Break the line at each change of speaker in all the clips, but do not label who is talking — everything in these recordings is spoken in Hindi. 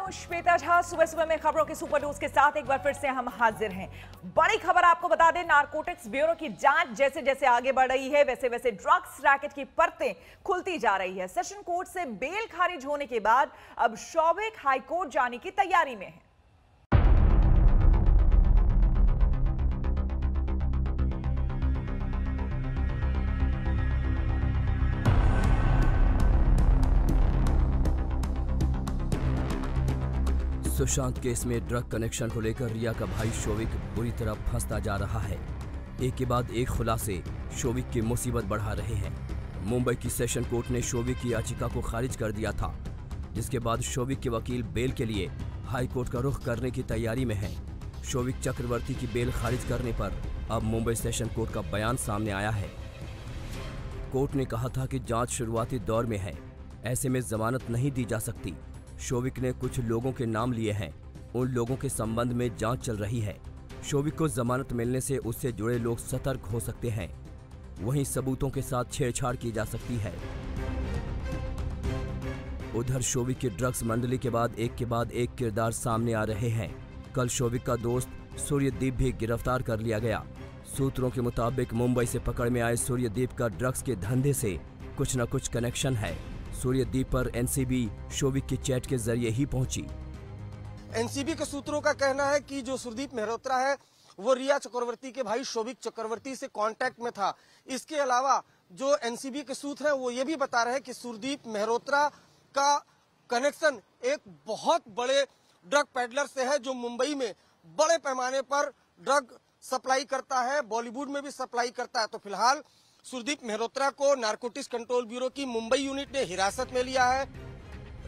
हूं श्वेता झा। सुबह सुबह में खबरों के सुपर डोज के साथ एक बार फिर से हम हाजिर हैं। बड़ी खबर आपको बता दें, नारकोटिक्स ब्यूरो की जांच जैसे जैसे आगे बढ़ रही है वैसे वैसे ड्रग्स रैकेट की परतें खुलती जा रही है। सेशन कोर्ट से बेल खारिज होने के बाद अब शौविक हाईकोर्ट जाने की तैयारी में है।
सुशांत केस में ड्रग कनेक्शन को लेकर रिया का भाई शौविक बुरी तरह फंसता जा रहा है। एक के बाद एक खुलासे शौविक की मुसीबत बढ़ा रहे हैं। मुंबई की सेशन कोर्ट ने शौविक की याचिका को खारिज कर दिया था, जिसके बाद शौविक के वकील बेल के लिए हाई कोर्ट का रुख करने की तैयारी में हैं। शौविक चक्रवर्ती की बेल खारिज करने पर अब मुंबई सेशन कोर्ट का बयान सामने आया है। कोर्ट ने कहा था कि जांच शुरुआती दौर में है, ऐसे में जमानत नहीं दी जा सकती। शौविक ने कुछ लोगों के नाम लिए हैं, उन लोगों के संबंध में जांच चल रही है। शौविक को जमानत मिलने से उससे जुड़े लोग सतर्क हो सकते हैं, वहीं सबूतों के साथ छेड़छाड़ की जा सकती है। उधर शौविक की ड्रग्स मंडली के बाद एक किरदार सामने आ रहे हैं। कल शौविक का दोस्त सूर्यदीप भी गिरफ्तार कर लिया गया। सूत्रों के मुताबिक मुंबई से पकड़ में आए सूर्यदीप का ड्रग्स के धंधे से कुछ न कुछ कनेक्शन है। सूर्यदीप पर एनसीबी शौविक की चैट के जरिए ही पहुंची।
एनसीबी के सूत्रों का कहना है कि जो सुरदीप मेहरोत्रा है वो रिया चक्रवर्ती के भाई शौविक चक्रवर्ती से कांटेक्ट में था। इसके अलावा जो एनसीबी के सूत्र हैं वो ये भी बता रहे हैं कि सुरदीप मेहरोत्रा का कनेक्शन एक बहुत बड़े ड्रग पेडलर से है, जो मुंबई में बड़े पैमाने पर ड्रग सप्लाई करता है, बॉलीवुड में भी सप्लाई करता है। तो फिलहाल सुरदीप मेहरोत्रा को नारकोटिक्स कंट्रोल ब्यूरो की मुंबई यूनिट ने हिरासत में लिया है।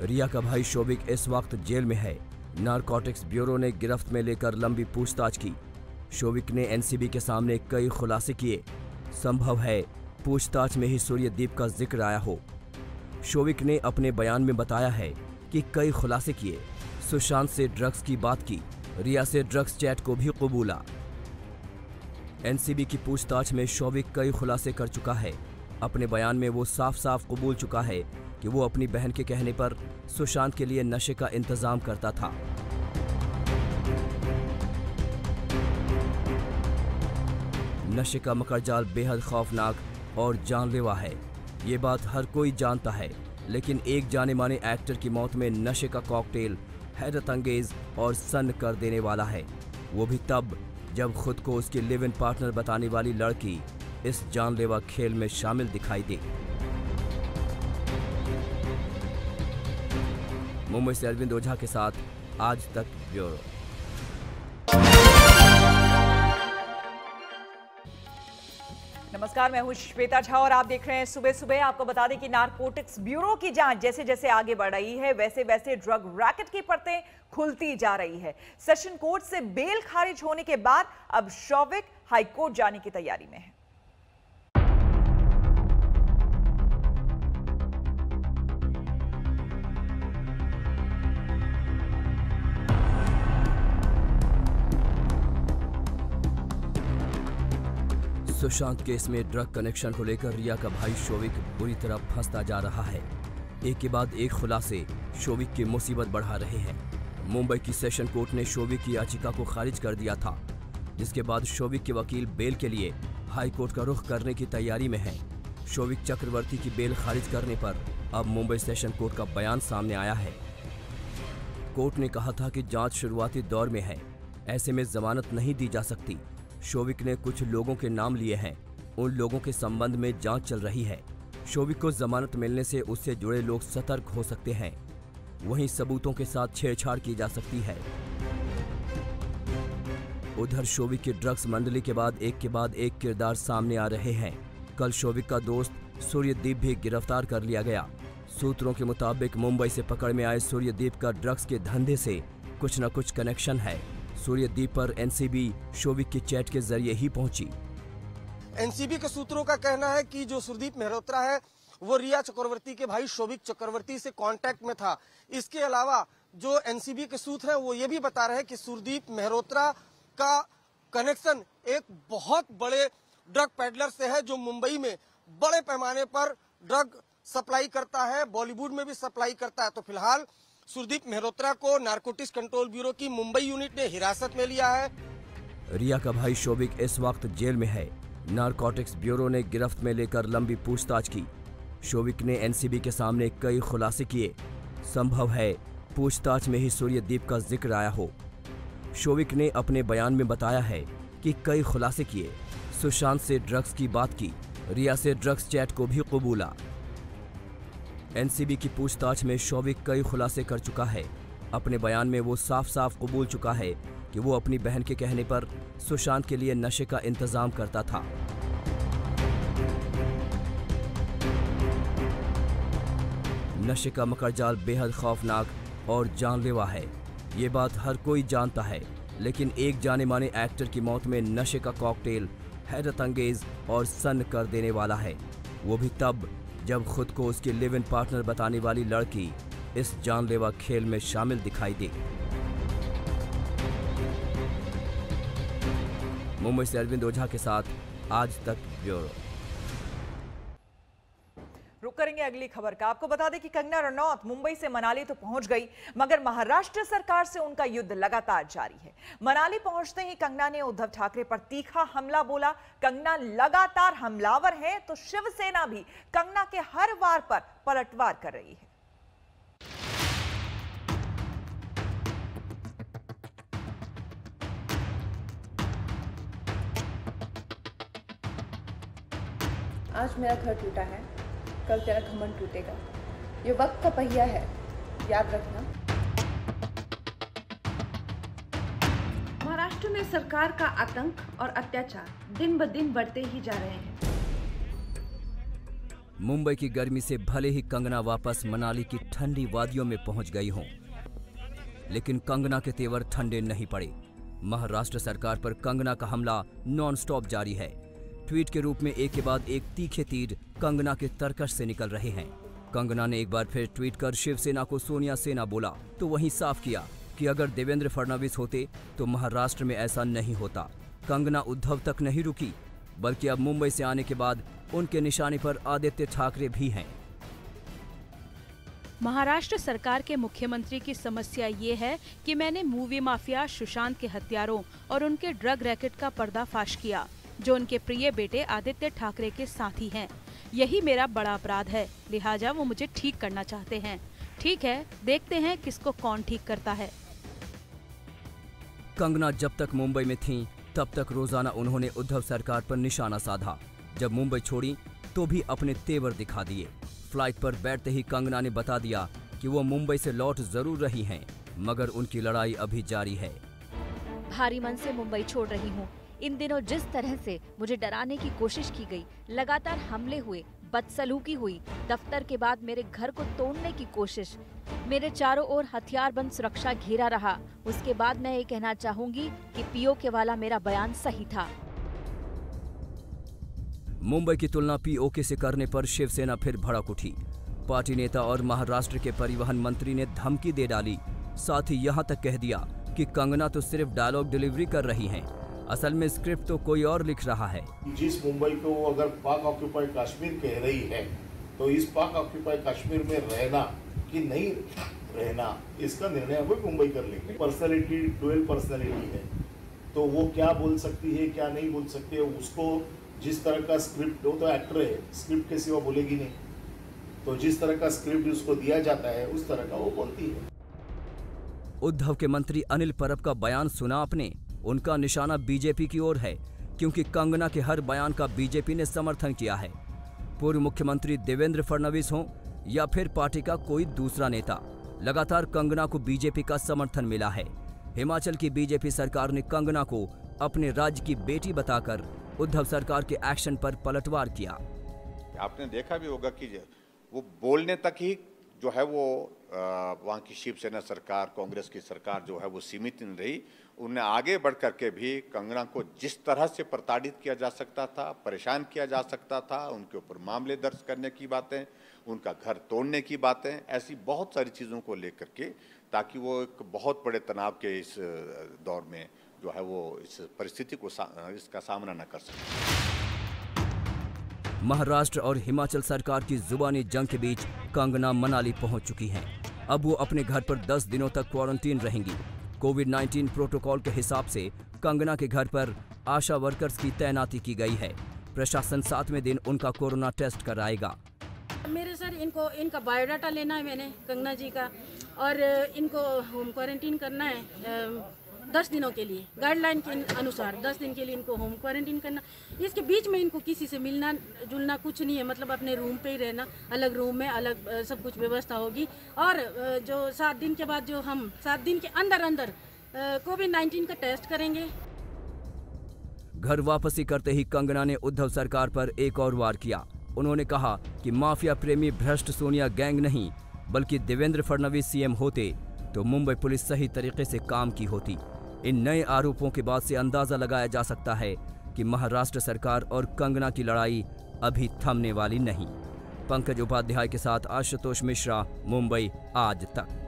रिया का भाई शौविक इस वक्त जेल में है। नारकोटिक्स ब्यूरो ने गिरफ्त में लेकर लंबी पूछताछ की। शौविक ने एनसीबी के सामने कई खुलासे किए। संभव है पूछताछ में ही सूर्यदीप का जिक्र आया हो। शौविक ने अपने बयान में बताया है कि कई खुलासे किए, सुशांत से ड्रग्स की बात की, रिया से ड्रग्स चैट को भी कबूला। एनसीबी की पूछताछ में शौविक कई खुलासे कर चुका है। अपने बयान में वो साफ साफ कबूल चुका है कि वो अपनी बहन के कहने पर सुशांत के लिए नशे का इंतजाम करता था। नशे का मकड़जाल बेहद खौफनाक और जानलेवा है, ये बात हर कोई जानता है। लेकिन एक जाने माने एक्टर की मौत में नशे का कॉकटेल हैरत अंगेज और सन्न कर देने वाला है, वो भी तब जब खुद को उसकी लिव इन पार्टनर बताने वाली लड़की इस जानलेवा खेल में शामिल दिखाई दे। मुंबई से अरविंद ओझा के साथ आज तक ब्यूरो।
नमस्कार, मैं हूं श्वेता झा और आप देख रहे हैं सुबह सुबह। आपको बता दें कि नारकोटिक्स ब्यूरो की जांच जैसे जैसे आगे बढ़ रही है वैसे वैसे ड्रग रैकेट की परतें खुलती जा रही है। सेशन कोर्ट से बेल खारिज होने के बाद अब शौविक हाईकोर्ट जाने की तैयारी में है।
सुशांत केस में ड्रग कनेक्शन को लेकर रिया का भाई शौविक बुरी तरह फंसता जा रहा है। एक के बाद एक खुलासे शौविक की मुसीबत बढ़ा रहे हैं। मुंबई की सेशन कोर्ट ने शौविक की याचिका को खारिज कर दिया था, जिसके बाद शौविक के वकील बेल के लिए हाई कोर्ट का रुख करने की तैयारी में हैं। शौविक चक्रवर्ती की बेल खारिज करने पर अब मुंबई सेशन कोर्ट का बयान सामने आया है। कोर्ट ने कहा था कि जांच शुरुआती दौर में है, ऐसे में जमानत नहीं दी जा सकती। शौविक ने कुछ लोगों के नाम लिए हैं, उन लोगों के संबंध में जांच चल रही है। शौविक को जमानत मिलने से उससे जुड़े लोग सतर्क हो सकते हैं, वहीं सबूतों के साथ छेड़छाड़ की जा सकती है। उधर शौविक की ड्रग्स मंडली के बाद एक किरदार सामने आ रहे हैं। कल शौविक का दोस्त सूर्यदीप भी गिरफ्तार कर लिया गया। सूत्रों के मुताबिक मुंबई से पकड़ में आए सूर्यदीप का ड्रग्स के धंधे से कुछ न कुछ कनेक्शन है। सूर्यदीप पर एनसीबी शौविक की चैट के जरिए ही पहुंची।
एनसीबी के सूत्रों का कहना है कि जो सुरदीप मेहरोत्रा है वो रिया चक्रवर्ती के भाई शौविक चक्रवर्ती से कांटेक्ट में था। इसके अलावा जो एनसीबी के सूत्र हैं वो ये भी बता रहे हैं कि सुरदीप मेहरोत्रा का कनेक्शन एक बहुत बड़े ड्रग पेडलर से है, जो मुंबई में बड़े पैमाने पर ड्रग सप्लाई करता है, बॉलीवुड में भी सप्लाई करता है। तो फिलहाल सुरदीप मेहरोत्रा को नारकोटिक्स कंट्रोल ब्यूरो की मुंबई यूनिट ने हिरासत में लिया है।
रिया का भाई शोविक इस वक्त जेल में है। नारकोटिक्स ब्यूरो ने गिरफ्त में लेकर लंबी पूछताछ की। शोविक ने एनसीबी के सामने कई खुलासे किए। संभव है पूछताछ में ही सूर्यदीप का जिक्र आया हो। शोविक ने अपने बयान में बताया है कि कई खुलासे किए, सुशांत से ड्रग्स की बात की, रिया से ड्रग्स चैट को भी कबूला। एनसीबी की पूछताछ में शोविक कई खुलासे कर चुका है। अपने बयान में वो साफ साफ कबूल चुका है कि वो अपनी बहन के कहने पर सुशांत के लिए नशे का इंतजाम करता था। नशे का मकड़जाल बेहद खौफनाक और जानलेवा है, ये बात हर कोई जानता है। लेकिन एक जाने माने एक्टर की मौत में नशे का कॉकटेल हैरत अंगेज और सन्न कर देने वाला है, वो भी तब जब खुद को उसकी लिव इन पार्टनर बताने वाली लड़की इस जानलेवा खेल में शामिल दिखाई दे। मुंबई से अरविंद ओझा के साथ आज तक ब्यूरो।
रुक करेंगे अगली खबर का। आपको बता दें कि कंगना रनौत मुंबई से मनाली तो पहुंच गई, मगर महाराष्ट्र सरकार से उनका युद्ध लगातार जारी है। मनाली पहुंचते ही कंगना ने उद्धव ठाकरे पर तीखा हमला बोला। कंगना लगातार हमलावर है तो शिवसेना भी कंगना के हर वार पर पलटवार कर रही है।
आज मेरा घर टूटा है, कल तेरा घमंड टूटेगा। ये वक्त का पहिया है, याद रखना। महाराष्ट्र में सरकार का आतंक और अत्याचार दिन ब दिन बढ़ते ही जा रहे हैं।
मुंबई की गर्मी से भले ही कंगना वापस मनाली की ठंडी वादियों में पहुंच गई हों, लेकिन कंगना के तेवर ठंडे नहीं पड़े। महाराष्ट्र सरकार पर कंगना का हमला नॉन स्टॉप जारी है। ट्वीट के रूप में एक के बाद एक तीखे तीर कंगना के तरकश से निकल रहे हैं। कंगना ने एक बार फिर ट्वीट कर शिवसेना को सोनिया सेना बोला, तो वहीं साफ किया कि अगर देवेंद्र फडणवीस होते तो महाराष्ट्र में ऐसा नहीं होता। कंगना उद्धव तक नहीं रुकी, बल्कि अब मुंबई से आने के बाद उनके निशाने पर आदित्य ठाकरे भी हैं।
महाराष्ट्र सरकार के मुख्यमंत्री की समस्या ये है कि मैंने मूवी माफिया सुशांत के हत्यारों और उनके ड्रग रैकेट का पर्दाफाश किया, जो उनके प्रिय बेटे आदित्य ठाकरे के साथी हैं। यही मेरा बड़ा अपराध है, लिहाजा वो मुझे ठीक करना चाहते हैं। ठीक है, देखते हैं किसको कौन ठीक करता है।
कंगना जब तक मुंबई में थीं, तब तक रोजाना उन्होंने उद्धव सरकार पर निशाना साधा। जब मुंबई छोड़ी तो भी अपने तेवर दिखा दिए। फ्लाइट पर बैठते ही कंगना ने बता दिया कि वो मुंबई से लौट जरूर रही हैं, मगर उनकी लड़ाई अभी जारी है।
भारी मन से मुंबई छोड़ रही हूँ। इन दिनों जिस तरह से मुझे डराने की कोशिश की गई, लगातार हमले हुए, बदसलूकी हुई, दफ्तर के बाद मेरे घर को तोड़ने की कोशिश, मेरे चारों ओर हथियारबंद सुरक्षा घेरा रहा। उसके बाद मैं ये कहना चाहूंगी कि पीओके वाला मेरा बयान सही था।
मुंबई की तुलना पीओके से करने पर शिवसेना फिर भड़क उठी। पार्टी नेता और महाराष्ट्र के परिवहन मंत्री ने धमकी दे डाली। साथ ही यहाँ तक कह दिया कि कंगना तो सिर्फ डायलॉग डिलीवरी कर रही हैं, असल में स्क्रिप्ट तो कोई और लिख रहा है।
जिस मुंबई को अगर पाक ऑक्यूपाइड कश्मीर कह रही है, तो इस पाक ऑक्यूपाइड कश्मीर में रहना कि नहीं रहना, इसका निर्णय वो मुंबई कर लेंगे। पर्सनैलिटी डुअल पर्सनैलिटी है, तो वो क्या बोल सकती है क्या नहीं बोल सकती है, उसको जिस तरह का स्क्रिप्ट, वो तो एक्टर है, स्क्रिप्ट के सिवा बोलेगी नहीं, तो जिस तरह का स्क्रिप्ट उसको दिया जाता है उस तरह का वो बोलती है।
उद्धव के मंत्री अनिल परब का बयान सुना आपने? उनका निशाना बीजेपी की ओर है, क्योंकि कंगना के हर बयान का बीजेपी ने समर्थन किया है। पूर्व मुख्यमंत्री देवेंद्र फडणवीस हों या फिर पार्टी का कोई दूसरा नेता, लगातार कंगना को बीजेपी का समर्थन मिला है। हिमाचल की बीजेपी सरकार ने कंगना को अपने राज्य की बेटी बताकर उद्धव सरकार के एक्शन पर पलटवार किया।
आपने देखा भी होगा कि वो बोलने तक ही जो है वो वहाँ की शिवसेना सरकार, कांग्रेस की सरकार जो है वो सीमित नहीं रही। उन्हें आगे बढ़ करके भी कंगना को जिस तरह से प्रताड़ित किया जा सकता था, परेशान किया जा सकता था, उनके ऊपर मामले दर्ज करने की बातें, उनका घर तोड़ने की बातें, ऐसी बहुत सारी चीज़ों को लेकर के, ताकि वो एक बहुत बड़े तनाव के इस दौर में जो है वो इस परिस्थिति को इसका सामना न कर सके।
महाराष्ट्र और हिमाचल सरकार की जुबानी जंग के बीच कंगना मनाली पहुंच चुकी हैं। अब वो अपने घर पर 10 दिनों तक क्वारंटीन रहेंगी। कोविड-19 प्रोटोकॉल के हिसाब से कंगना के घर पर आशा वर्कर्स की तैनाती की गई है। प्रशासन 7वें दिन उनका कोरोना टेस्ट कराएगा।
मेरे सर इनका बायोडाटा लेना है मैंने कंगना जी का, और इनको होम क्वारंटीन करना है 10 दिनों के लिए। गाइडलाइन के अनुसार 10 दिन के लिए इनको होम क्वारंटीन करना। इसके बीच में इनको किसी से मिलना जुलना कुछ नहीं है, मतलब अपने रूम पे ही रहना, अलग रूम में अलग सब कुछ व्यवस्था होगी। और जो 7 दिन के बाद जो हम 7 दिन के अंदर कोविड-19 का टेस्ट करेंगे।
घर वापसी करते ही कंगना ने उद्धव सरकार पर एक और वार किया। उन्होंने कहा कि माफिया प्रेमी भ्रष्ट सोनिया गैंग नहीं, बल्कि देवेंद्र फडणवीस सीएम होते तो मुंबई पुलिस सही तरीके से काम की होती। इन नए आरोपों के बाद से अंदाजा लगाया जा सकता है कि महाराष्ट्र सरकार और कंगना की लड़ाई अभी थमने वाली नहीं। पंकज उपाध्याय के साथ आशुतोष मिश्रा, मुंबई आज तक।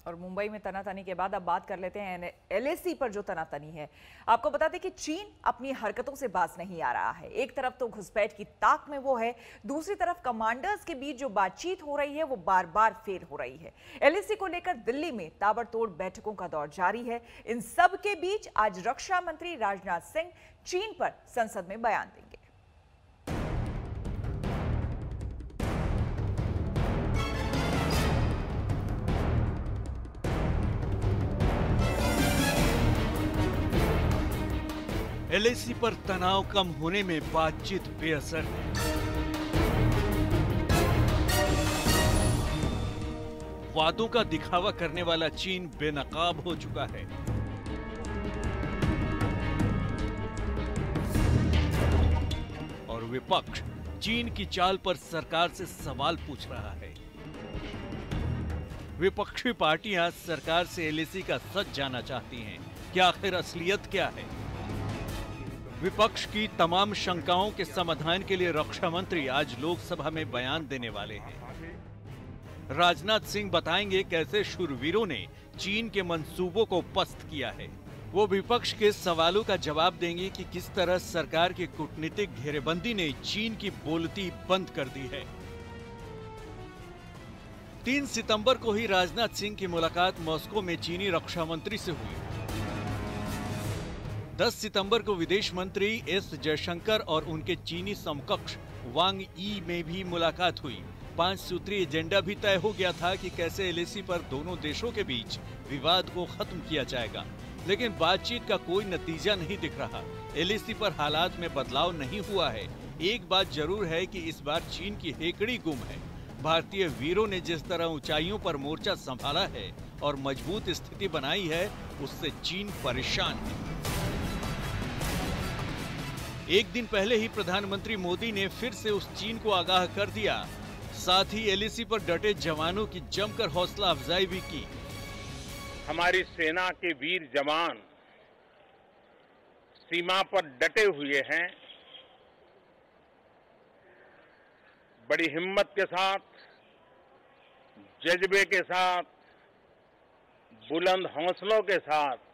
और मुंबई में तनातनी के बाद अब बात कर लेते हैं एलएसी पर जो तनातनी है। आपको बता दें कि चीन अपनी हरकतों से बाज नहीं आ रहा है। एक तरफ तो घुसपैठ की ताक में वो है, दूसरी तरफ कमांडर्स के बीच जो बातचीत हो रही है वो बार बार फेल हो रही है। एलएसी को लेकर दिल्ली में ताबड़तोड़ बैठकों का दौर जारी है। इन सब के बीच आज रक्षा मंत्री राजनाथ सिंह चीन पर संसद में बयान देंगे।
एलएसी पर तनाव कम होने में बातचीत बेअसर है। वादों का दिखावा करने वाला चीन बेनकाब हो चुका है। और विपक्ष चीन की चाल पर सरकार से सवाल पूछ रहा है। विपक्षी पार्टियां सरकार से एलएसी का सच जानना चाहती हैं कि आखिर असलियत क्या है। विपक्ष की तमाम शंकाओं के समाधान के लिए रक्षा मंत्री आज लोकसभा में बयान देने वाले हैं। राजनाथ सिंह बताएंगे कैसे शूरवीरों ने चीन के मंसूबों को पस्त किया है। वो विपक्ष के सवालों का जवाब देंगे कि किस तरह सरकार की कूटनीतिक घेरेबंदी ने चीन की बोलती बंद कर दी है। 3 सितंबर को ही राजनाथ सिंह की मुलाकात मॉस्को में चीनी रक्षा मंत्री से हुई। 10 सितंबर को विदेश मंत्री एस जयशंकर और उनके चीनी समकक्ष वांग यी में भी मुलाकात हुई। 5 सूत्रीय एजेंडा भी तय हो गया था कि कैसे एलएसी पर दोनों देशों के बीच विवाद को खत्म किया जाएगा, लेकिन बातचीत का कोई नतीजा नहीं दिख रहा। एलएसी पर हालात में बदलाव नहीं हुआ है। एक बात जरूर है कि इस बार चीन की हेकड़ी गुम है। भारतीय वीरों ने जिस तरह ऊंचाइयों पर मोर्चा संभाला है और मजबूत स्थिति बनाई है, उससे चीन परेशान है। एक दिन पहले ही प्रधानमंत्री मोदी ने फिर से उस चीन को आगाह कर दिया। साथ ही एलएसी पर डटे जवानों की जमकर हौसला अफजाई भी की।
हमारी सेना के वीर जवान सीमा पर डटे हुए हैं। बड़ी हिम्मत के साथ, जज्बे के साथ, बुलंद हौसलों के साथ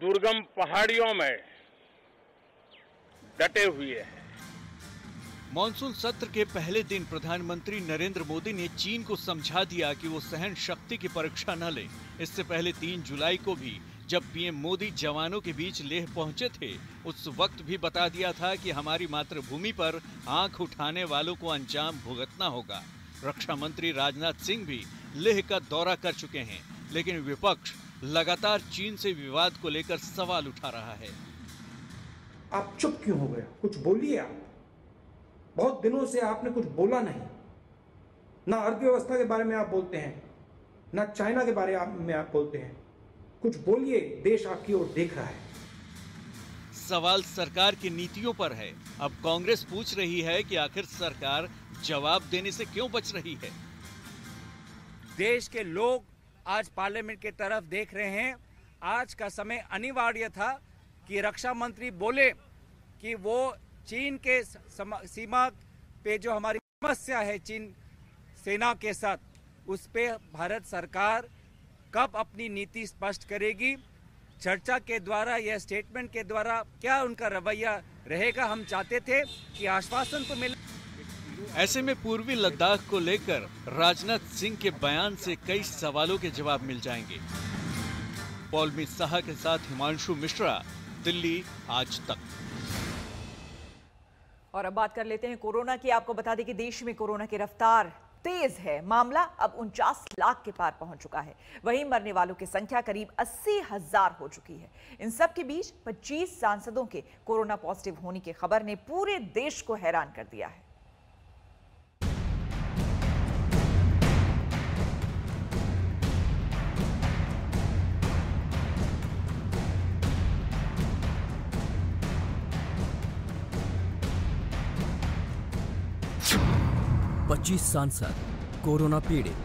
दुर्गम पहाड़ियों में डटे हुए हैं।
मॉनसून सत्र के पहले दिन प्रधानमंत्री नरेंद्र मोदी ने चीन को समझा दिया कि वो सहन शक्ति की परीक्षा न ले। इससे पहले 3 जुलाई को भी जब पीएम मोदी जवानों के बीच लेह पहुंचे थे, उस वक्त भी बता दिया था कि हमारी मातृभूमि पर आंख उठाने वालों को अंजाम भुगतना होगा। रक्षा मंत्री राजनाथ सिंह भी लेह का दौरा कर चुके हैं, लेकिन विपक्ष लगातार चीन से विवाद को लेकर सवाल उठा रहा है।
आप चुप क्यों हो गए? कुछ बोलिए। आप बहुत दिनों से आपने कुछ बोला नहीं। ना अर्थव्यवस्था के बारे में आप बोलते हैं, ना चाइना के बारे में आप बोलते हैं। कुछ बोलिए, देश आपकी ओर देख रहा है।
सवाल सरकार की नीतियों पर है। अब कांग्रेस पूछ रही है कि आखिर सरकार जवाब देने से क्यों बच रही है।
देश के लोग आज पार्लियामेंट की तरफ देख रहे हैं। आज का समय अनिवार्य था कि रक्षा मंत्री बोले कि वो चीन के सीमा पे जो हमारी समस्या है चीन सेना के साथ, उस पे भारत सरकार कब अपनी नीति स्पष्ट करेगी। चर्चा के द्वारा या स्टेटमेंट के द्वारा क्या उनका रवैया रहेगा। हम चाहते थे कि आश्वासन तो मिले।
ऐसे में पूर्वी लद्दाख को लेकर राजनाथ सिंह के बयान से कई सवालों के जवाब मिल जाएंगे। पौलमी साहा के साथ हिमांशु मिश्रा, दिल्ली आज तक।
और अब बात कर लेते हैं कोरोना की। आपको बता दें कि देश में कोरोना की रफ्तार तेज है। मामला अब 49 लाख के पार पहुंच चुका है। वहीं मरने वालों की संख्या करीब 80,000 हो चुकी है। इन सब के बीच 25 सांसदों के कोरोना पॉजिटिव होने की खबर ने पूरे देश को हैरान कर दिया है।
पच्चीस सांसद कोरोना पीड़ित।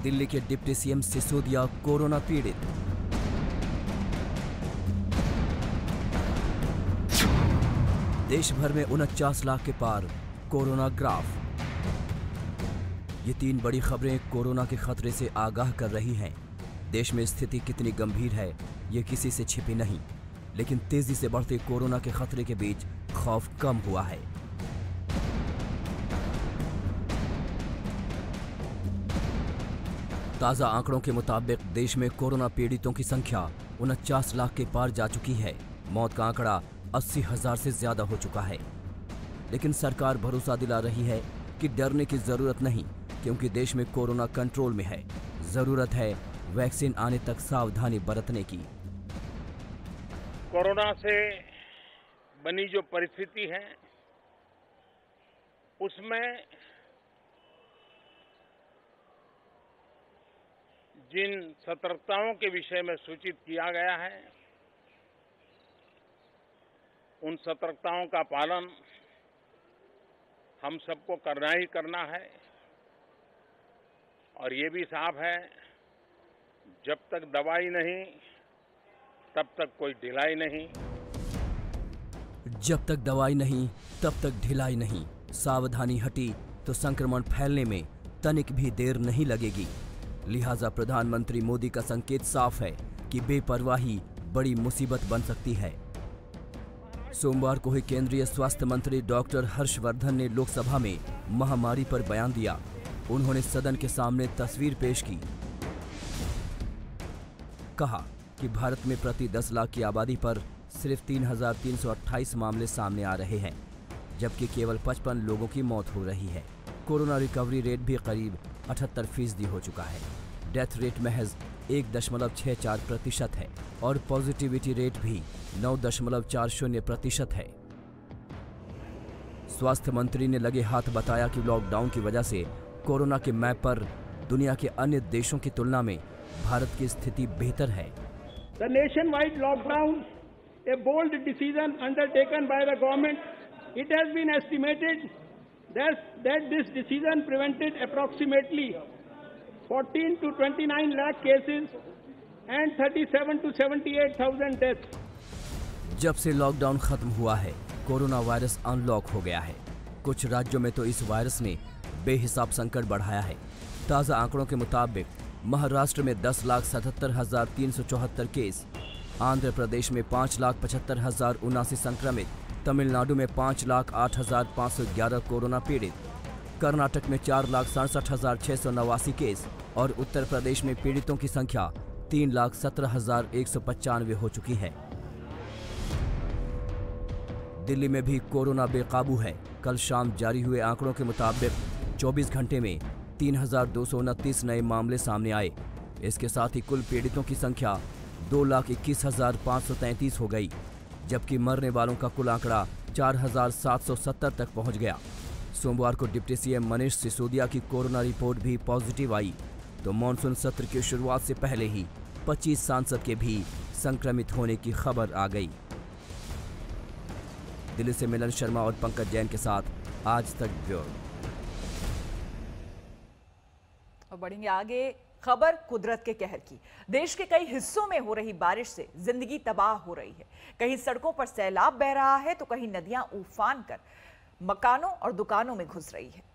दिल्ली के डिप्टी सीएम सिसोदिया कोरोना पीड़ित। देश भर में 49 लाख के पार कोरोना ग्राफ। ये तीन बड़ी खबरें कोरोना के खतरे से आगाह कर रही हैं। देश में स्थिति कितनी गंभीर है ये किसी से छिपी नहीं, लेकिन तेजी से बढ़ते कोरोना के खतरे के बीच खौफ कम हुआ है। ताजा आंकड़ों के मुताबिक देश में कोरोना पीड़ितों की संख्या 49 लाख के पार जा चुकी है। मौत का आंकड़ा 80,000 से ज्यादा हो चुका है। लेकिन सरकार भरोसा दिला रही है कि डरने की जरूरत नहीं, क्योंकि देश में कोरोना कंट्रोल में है। जरूरत है वैक्सीन आने तक सावधानी बरतने की।
कोरोना से बनी जो परिस्थिति है उसमें जिन सतर्कताओं के विषय में सूचित किया गया है उन सतर्कताओं का पालन हम सबको करना ही करना है। और ये भी साफ है, जब तक दवाई नहीं तब तक कोई ढिलाई नहीं।
जब तक दवाई नहीं तब तक ढिलाई नहीं। सावधानी हटी तो संक्रमण फैलने में तनिक भी देर नहीं लगेगी। लिहाजा प्रधानमंत्री मोदी का संकेत साफ है कि बेपरवाही बड़ी मुसीबत बन सकती है। सोमवार को ही केंद्रीय स्वास्थ्य मंत्री डॉक्टर हर्षवर्धन ने लोकसभा में महामारी पर बयान दिया। उन्होंने सदन के सामने तस्वीर पेश की। कहा कि भारत में प्रति 10 लाख की आबादी पर सिर्फ 3,328 मामले सामने आ रहे हैं, जबकि केवल 55 लोगों की मौत हो रही है। कोरोना रिकवरी रेट भी करीब 78% हो चुका है। डेथ रेट महज 1.64% है और पॉजिटिविटी रेट भी 9.40% है। स्वास्थ्य मंत्री ने लगे हाथ बताया कि लॉकडाउन की वजह से कोरोना के मैप पर दुनिया के अन्य देशों की तुलना में भारत की स्थिति बेहतर है।
The nationwide lockdown, a bold decision undertaken by the government. It has been estimated that this decision prevented approximately 14 to 29 lakh cases and 37 to 78,000 deaths.
जब से लॉकडाउन खत्म हुआ है, कोरोना वायरस अनलॉक हो गया है। कुछ राज्यों में तो इस वायरस ने बेहिसाब संकट बढ़ाया है। ताज़ा आंकड़ों के मुताबिक महाराष्ट्र में 10,77,374 केस, आंध्र प्रदेश में 5,75,079 संक्रमित, तमिलनाडु में 5,08,511 कोरोना पीड़ित, कर्नाटक में 4,67,689 केस और उत्तर प्रदेश में पीड़ितों की संख्या 3,17,195 हो चुकी है। दिल्ली में भी कोरोना बेकाबू है। कल शाम जारी हुए आंकड़ों के मुताबिक 24 घंटे में 3,229 नए मामले सामने आए। इसके साथ ही कुल पीड़ितों की संख्या 2,21,533 हो गई, जबकि मरने वालों का कुल आंकड़ा 4,770 तक पहुंच गया। सोमवार को डिप्टी सीएम मनीष सिसोदिया की कोरोना रिपोर्ट भी पॉजिटिव आई, तो मॉनसून सत्र की शुरुआत से पहले ही 25 सांसद के भी संक्रमित होने की खबर आ गई। दिल्ली से मिलन शर्मा और पंकज जैन के साथ आज तक ब्यूरो।
और बढ़ेंगे आगे, खबर कुदरत के कहर की। देश के कई हिस्सों में हो रही बारिश से जिंदगी तबाह हो रही है। कहीं सड़कों पर सैलाब बह रहा है तो कहीं नदियां उफान कर मकानों और दुकानों में घुस रही है।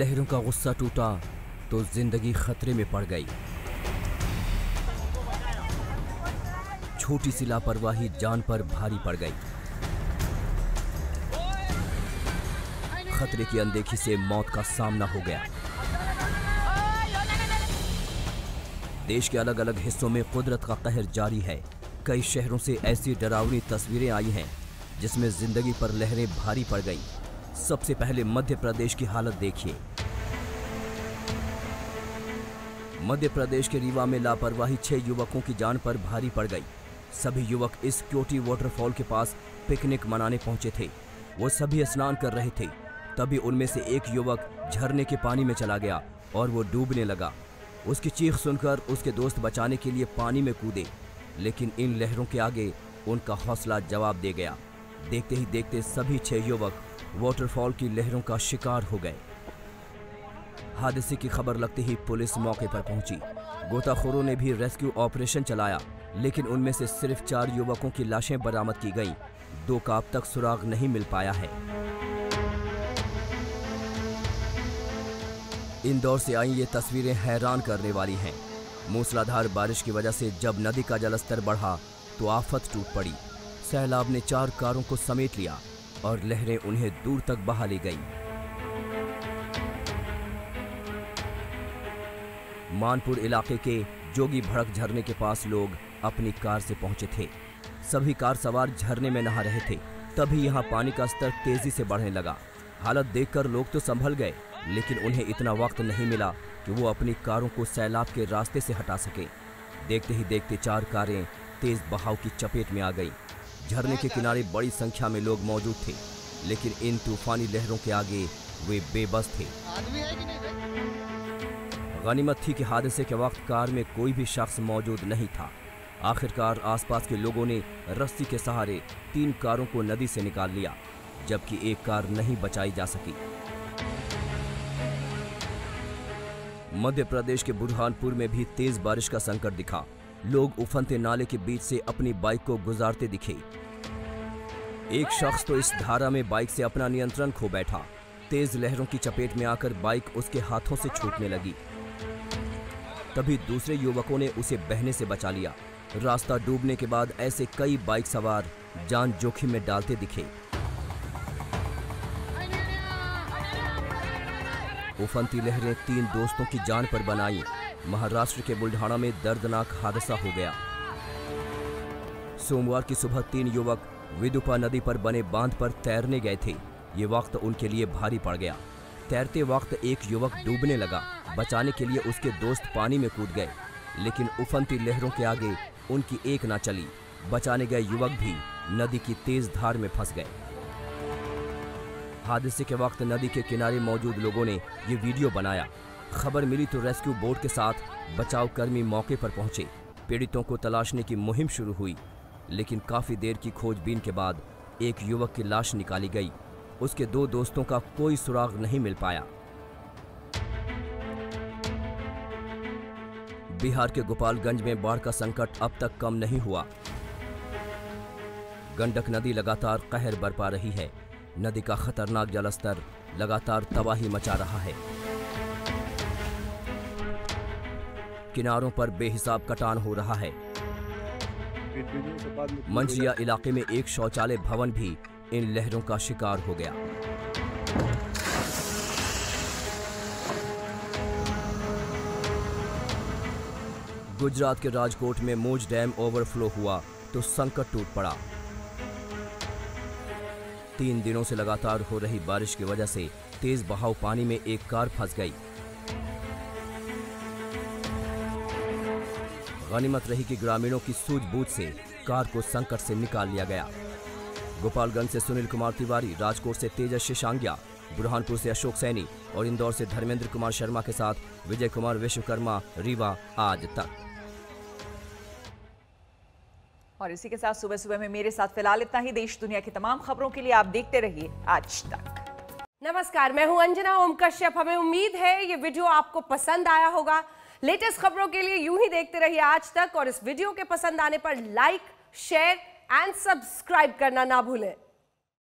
लहरों का गुस्सा टूटा तो जिंदगी खतरे में पड़ गई। छोटी सी लापरवाही जान पर भारी पड़ गई। खतरे की अनदेखी से मौत का सामना हो गया। देश के अलग अलग हिस्सों में कुदरत का कहर जारी है। कई शहरों से ऐसी डरावनी तस्वीरें आई हैं जिसमें जिंदगी पर लहरें भारी पड़ गई। सबसे पहले मध्य प्रदेश की हालत देखिए। मध्य प्रदेश के रीवा में लापरवाही 6 युवकों की जान पर भारी पड़ गई। सभी युवक इस क्योटी वाटरफॉल के पास पिकनिक मनाने पहुंचे थे। वो सभी स्नान कर रहे थे, तभी उनमें से एक युवक झरने के पानी में चला गया और वो डूबने लगा। उसकी चीख सुनकर उसके दोस्त बचाने के लिए पानी में कूदे, लेकिन इन लहरों के आगे उनका हौसला जवाब दे गया। देखते ही देखते सभी 6 युवक वाटरफॉल की लहरों का शिकार हो गए। हादसे की खबर लगते ही पुलिस मौके पर पहुंची। गोताखोरों ने भी रेस्क्यू ऑपरेशन चलाया, लेकिन उनमें से सिर्फ 4 युवकों की लाशें बरामद की गईं। 2 का अब तक सुराग नहीं मिल पाया है। इंदौर से आई ये तस्वीरें हैरान करने वाली हैं। मूसलाधार बारिश की वजह से जब नदी का जलस्तर बढ़ा तो आफत टूट पड़ी। सैलाब ने 4 कारों को समेट लिया और लहरें उन्हें दूर तक बहा ले गईं। मानपुर इलाके के जोगी भड़क झरने के पास लोग अपनी कार से पहुंचे थे। सभी कार सवार झरने में नहा रहे थे। तभी यहां पानी का स्तर तेजी से बढ़ने लगा। हालत देखकर लोग तो संभल गए, लेकिन उन्हें इतना वक्त नहीं मिला कि वो अपनी कारों को सैलाब के रास्ते से हटा सके। देखते ही देखते 4 कारें तेज बहाव की चपेट में आ गई। झरने के किनारे बड़ी संख्या में लोग मौजूद थे, लेकिन इन तूफानी लहरों के आगे वे बेबस थे। गनीमत थी कि हादसे के वक्त कार में कोई भी शख्स मौजूद नहीं था। आखिरकार आसपास के लोगों ने रस्सी के सहारे 3 कारों को नदी से निकाल लिया, जबकि एक कार नहीं बचाई जा सकी। मध्य प्रदेश के बुरहानपुर में भी तेज बारिश का संकट दिखा। लोग उफनते नाले के बीच से अपनी बाइक को गुजारते दिखे। एक शख्स तो इस धारा में बाइक से अपना नियंत्रण खो बैठा। तेज लहरों की चपेट में आकर बाइक उसके हाथों से छूटने लगी। तभी दूसरे युवकों ने उसे बहने से बचा लिया। रास्ता डूबने के बाद ऐसे कई बाइक सवार जान जोखिम में डालते दिखे। उफनती लहरें 3 दोस्तों की जान पर बनाई। महाराष्ट्र के बुल्ढाना में दर्दनाक हादसा हो गया। सोमवार की सुबह 3 युवक विदुपा नदी पर बने बांध पर तैरने गए थे। ये वक्त उनके लिए भारी पड़ गया। तैरते वक्त एक युवक डूबने लगा। बचाने के लिए उसके दोस्त पानी में कूद गए, लेकिन उफनती लहरों के आगे उनकी एक ना चली। बचाने गए युवक भी नदी की तेज धार में फंस गए। हादसे के वक्त नदी के किनारे मौजूद लोगों ने ये वीडियो बनाया। खबर मिली तो रेस्क्यू बोट के साथ बचाव कर्मी मौके पर पहुंचे। पीड़ितों को तलाशने की मुहिम शुरू हुई, लेकिन काफी देर की खोजबीन के बाद एक युवक की लाश निकाली गई। उसके 2 दोस्तों का कोई सुराग नहीं मिल पाया। बिहार के गोपालगंज में बाढ़ का संकट अब तक कम नहीं हुआ। गंडक नदी लगातार कहर बरपा रही है। नदी का खतरनाक जलस्तर लगातार तबाही मचा रहा है। किनारों पर बेहिसाब कटान हो रहा है। मंझिया इलाके में एक शौचालय भवन भी इन लहरों का शिकार हो गया। गुजरात के राजकोट में मोज डैम ओवरफ्लो हुआ तो संकट टूट पड़ा। 3 दिनों से लगातार हो रही बारिश की वजह से तेज बहाव पानी में एक कार फंस गई। गनीमत रही कि ग्रामीणों की सूझबूझ से कार को संकट से निकाल लिया गया। गोपालगंज से सुनील कुमार तिवारी, राजकोट से तेजस शेषांगिया, बुरहानपुर से अशोक सैनी और इंदौर से धर्मेंद्र कुमार शर्मा के साथ विजय कुमार विश्वकर्मा, रीवा आज तक।
और इसी के साथ सुबह सुबह में मेरे साथ फिलहाल इतना ही। देश दुनिया की तमाम खबरों के लिए आप देखते रहिए आज तक।
नमस्कार, मैं हूं अंजना ओम कश्यप। हमें उम्मीद है ये वीडियो आपको पसंद आया होगा। लेटेस्ट खबरों के लिए यूं ही देखते रहिए आज तक, और इस वीडियो के पसंद आने पर लाइक, शेयर एंड सब्सक्राइब करना ना भूलें।